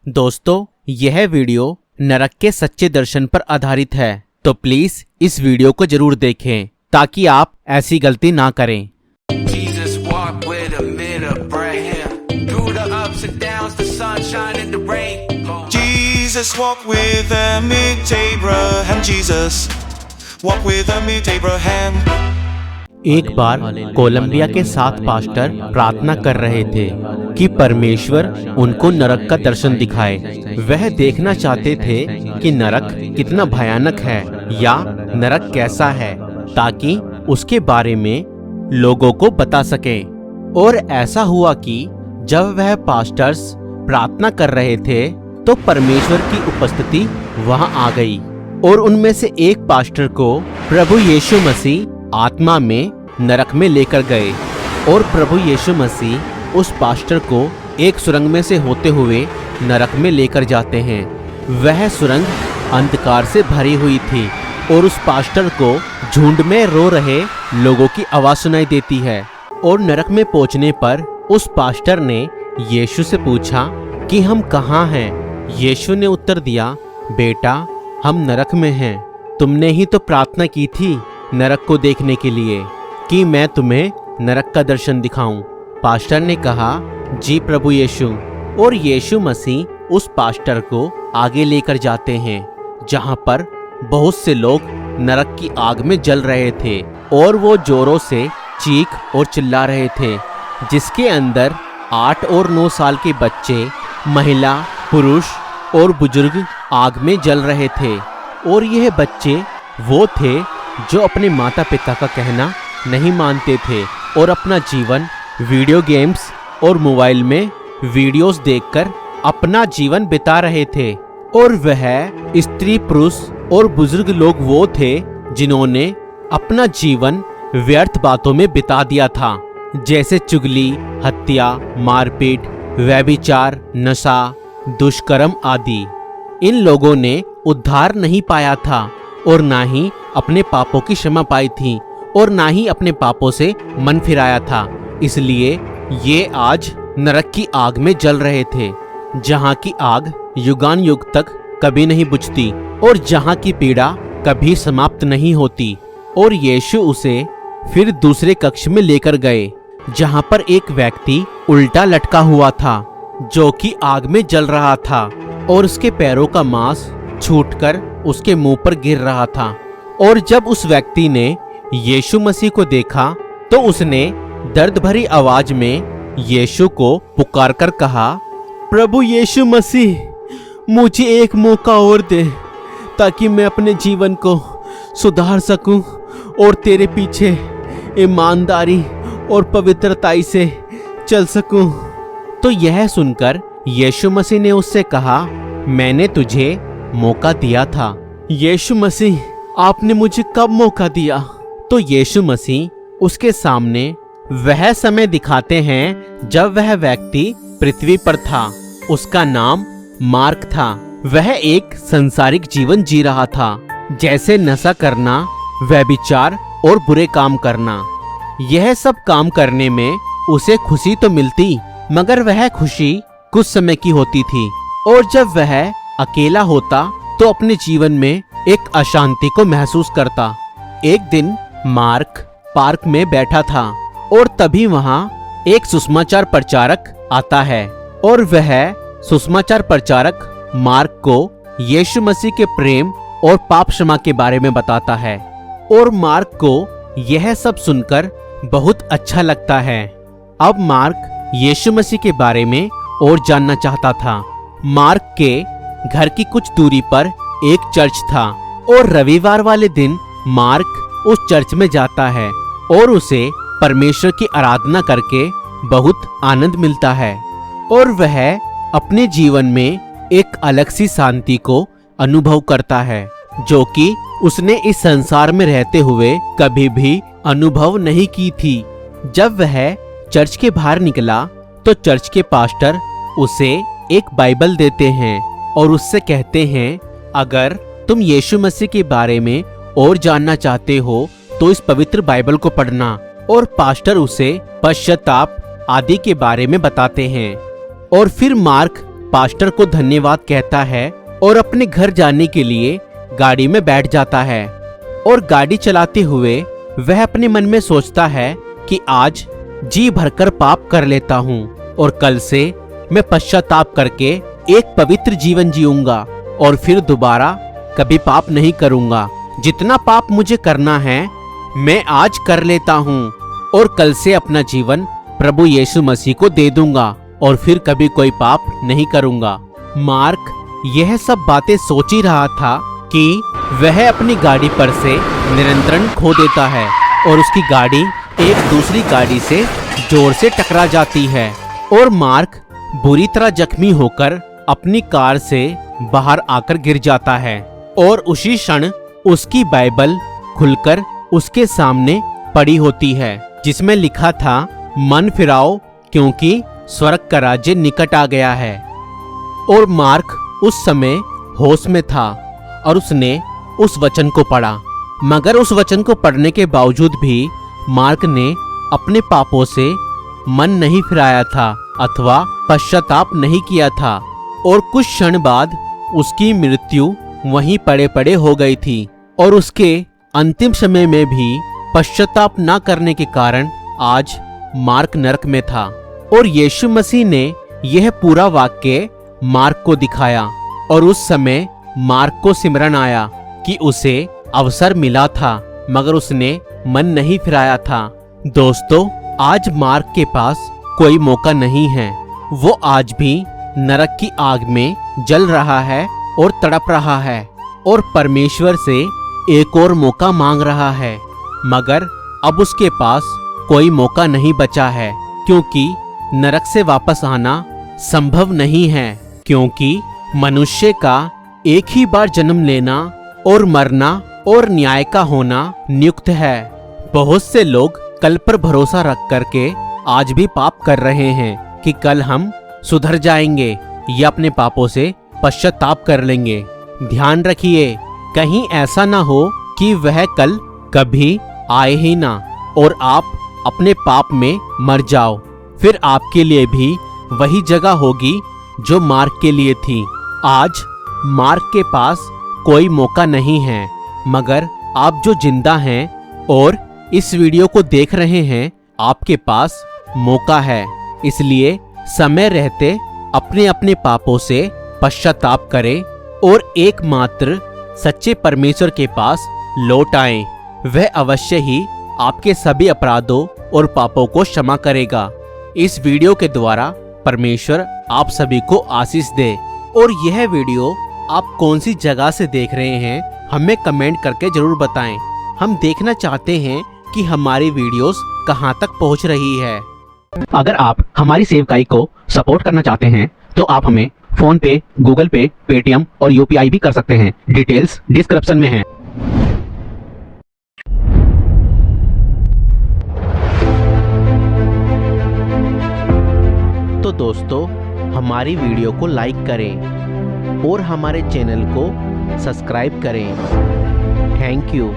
दोस्तों, यह वीडियो नरक के सच्चे दर्शन पर आधारित है, तो प्लीज इस वीडियो को जरूर देखें ताकि आप ऐसी गलती ना करें। Jesus walked with a mid Abraham, through the ups and downs, the sunshine and the rain. Jesus walked with amid Abraham. Jesus walked with amid Abraham. एक बार कोलंबिया के 7 पास्टर प्रार्थना कर रहे थे कि परमेश्वर उनको नरक का दर्शन दिखाए। वह देखना चाहते थे कि नरक कितना भयानक है या नरक कैसा है, ताकि उसके बारे में लोगों को बता सके। और ऐसा हुआ कि जब वह पास्टर्स प्रार्थना कर रहे थे तो परमेश्वर की उपस्थिति वहां आ गई और उनमें से एक पास्टर को प्रभु यीशु मसीह आत्मा में नरक में लेकर गए। और प्रभु यीशु मसीह उस पास्टर को एक सुरंग में से होते हुए नरक में लेकर जाते हैं। वह सुरंग अंधकार से भरी हुई थी और उस पास्टर को झुंड में रो रहे लोगों की आवाज सुनाई देती है। और नरक में पहुंचने पर उस पास्टर ने यीशु से पूछा कि हम कहाँ हैं। यीशु ने उत्तर दिया, बेटा, हम नरक में हैं। तुमने ही तो प्रार्थना की थी नरक को देखने के लिए कि मैं तुम्हें नरक का दर्शन दिखाऊं। पास्टर ने कहा, जी प्रभु यीशु। और यीशु मसीह उस पास्टर को आगे लेकर जाते हैं जहां पर बहुत से लोग नरक की आग में जल रहे थे और वो जोरों से चीख और चिल्ला रहे थे, जिसके अंदर 8 और 9 साल के बच्चे, महिला, पुरुष और बुजुर्ग आग में जल रहे थे। और यह बच्चे वो थे जो अपने माता पिता का कहना नहीं मानते थे और अपना जीवन वीडियो गेम्स और मोबाइल में वीडियोस देखकर अपना जीवन बिता रहे थे। और वह स्त्री, पुरुष और बुजुर्ग लोग वो थे जिन्होंने अपना जीवन व्यर्थ बातों में बिता दिया था, जैसे चुगली, हत्या, मारपीट, व्यभिचार, नशा, दुष्कर्म आदि। इन लोगों ने उद्धार नहीं पाया था और ना ही अपने पापों की क्षमा पाई थी और ना ही अपने पापों से मन फिराया था। इसलिए ये आज नरक की आग में जल रहे थे, जहाँ की आग युगान युग तक कभी नहीं बुझती और जहाँ की पीड़ा कभी समाप्त नहीं होती। और यीशु उसे फिर दूसरे कक्ष में लेकर गए जहाँ पर एक व्यक्ति उल्टा लटका हुआ था जो कि आग में जल रहा था और उसके पैरों का मांस छूटकर उसके मुंह पर गिर रहा था। और जब उस व्यक्ति ने यीशु मसीह को देखा तो उसने दर्द भरी आवाज में यीशु को पुकारकर कहा, प्रभु यीशु मसीह, मुझे एक मौका और दे ताकि मैं अपने जीवन को सुधार सकूं और तेरे पीछे ईमानदारी और पवित्रताई से चल सकूं। तो यह सुनकर यीशु मसीह ने उससे कहा, मैंने तुझे मौका दिया था। यीशु मसीह, आपने मुझे कब मौका दिया? तो यीशु मसीह उसके सामने वह समय दिखाते हैं जब वह व्यक्ति पृथ्वी पर था। उसका नाम मार्क था। वह एक संसारिक जीवन जी रहा था, जैसे नशा करना, व्यभिचार और बुरे काम करना। यह सब काम करने में उसे खुशी तो मिलती, मगर वह खुशी कुछ समय की होती थी। और जब वह अकेला होता तो अपने जीवन में एक अशांति को महसूस करता। एक दिन मार्क पार्क में बैठा था और तभी वहां एक सुसमाचार प्रचारक आता है और वह सुसमाचार प्रचारक मार्क को यीशु मसीह के प्रेम और पाप क्षमा के बारे में बताता है। और मार्क को यह सब सुनकर बहुत अच्छा लगता है। अब मार्क यीशु मसीह के बारे में और जानना चाहता था। मार्क के घर की कुछ दूरी पर एक चर्च था और रविवार वाले दिन मार्क उस चर्च में जाता है और उसे परमेश्वर की आराधना करके बहुत आनंद मिलता है। और वह अपने जीवन में एक अलग सी शांति को अनुभव करता है जो कि उसने इस संसार में रहते हुए कभी भी अनुभव नहीं की थी। जब वह चर्च के बाहर निकला तो चर्च के पास्टर उसे एक बाइबल देते हैं और उससे कहते हैं, अगर तुम यीशु मसीह के बारे में और जानना चाहते हो तो इस पवित्र बाइबल को पढ़ना। और पास्टर उसे पश्चाताप आदि के बारे में बताते हैं। और फिर मार्क पास्टर को धन्यवाद कहता है और अपने घर जाने के लिए गाड़ी में बैठ जाता है। और गाड़ी चलाते हुए वह अपने मन में सोचता है कि आज जी भरकर पाप कर लेता हूँ और कल से मैं पश्चाताप करके एक पवित्र जीवन जीऊंगा और फिर दोबारा कभी पाप नहीं करूंगा। जितना पाप मुझे करना है मैं आज कर लेता हूँ और कल से अपना जीवन प्रभु यीशु मसीह को दे दूंगा और फिर कभी कोई पाप नहीं करूंगा। मार्क यह सब बातें सोच ही रहा था कि वह अपनी गाड़ी पर से नियंत्रण खो देता है और उसकी गाड़ी एक दूसरी गाड़ी से जोर से टकरा जाती है और मार्क बुरी तरह जख्मी होकर अपनी कार से बाहर आकर गिर जाता है और उसी क्षण उसकी बाइबल खुलकर उसके सामने पड़ी होती है, जिसमें लिखा था मन फिराओ क्योंकि स्वर्ग का राज्य निकट आ गया है। और मार्क उस समय होश में था और उसने उस वचन को पढ़ा, मगर उस वचन को पढ़ने के बावजूद भी मार्क ने अपने पापों से मन नहीं फिराया था अथवा पश्चाताप नहीं किया था और कुछ क्षण बाद उसकी मृत्यु वहीं पड़े पड़े हो गई थी और उसके अंतिम समय में भी पश्चाताप न करने के कारण आज मार्क नरक में था। और यीशु मसीह ने यह पूरा वाक्य मार्क को दिखाया और उस समय मार्क को सिमरन आया कि उसे अवसर मिला था मगर उसने मन नहीं फिराया था। दोस्तों, आज मार्क के पास कोई मौका नहीं है। वो आज भी नरक की आग में जल रहा है और तड़प रहा है और परमेश्वर से एक और मौका मांग रहा है, मगर अब उसके पास कोई मौका नहीं बचा है क्योंकि नरक से वापस आना संभव नहीं है, क्योंकि मनुष्य का एक ही बार जन्म लेना और मरना और न्याय का होना नियुक्त है। बहुत से लोग कल पर भरोसा रख करके आज भी पाप कर रहे हैं कि कल हम सुधर जाएंगे या अपने पापों से पश्चाताप कर लेंगे। ध्यान रखिए, कहीं ऐसा ना हो कि वह कल कभी आए ही ना और आप अपने पाप में मर जाओ। फिर आपके लिए भी वही जगह होगी जो मार्क के लिए थी। आज मार्क के पास कोई मौका नहीं है, मगर आप जो जिंदा हैं और इस वीडियो को देख रहे हैं, आपके पास मौका है। इसलिए समय रहते अपने अपने पापों से पश्चाताप करें और एकमात्र सच्चे परमेश्वर के पास लौट आएं। वह अवश्य ही आपके सभी अपराधों और पापों को क्षमा करेगा। इस वीडियो के द्वारा परमेश्वर आप सभी को आशीष दे। और यह वीडियो आप कौन सी जगह से देख रहे हैं, हमें कमेंट करके जरूर बताएं। हम देखना चाहते हैं कि हमारी वीडियोस कहां तक पहुंच रही है। अगर आप हमारी सेवकाई को सपोर्ट करना चाहते हैं तो आप हमें फोन पे, गूगल पे, पेटीएम और यूपीआई भी कर सकते हैं। डिटेल्स डिस्क्रिप्शन में हैं। तो दोस्तों, हमारी वीडियो को लाइक करें और हमारे चैनल को सब्सक्राइब करें। Thank you.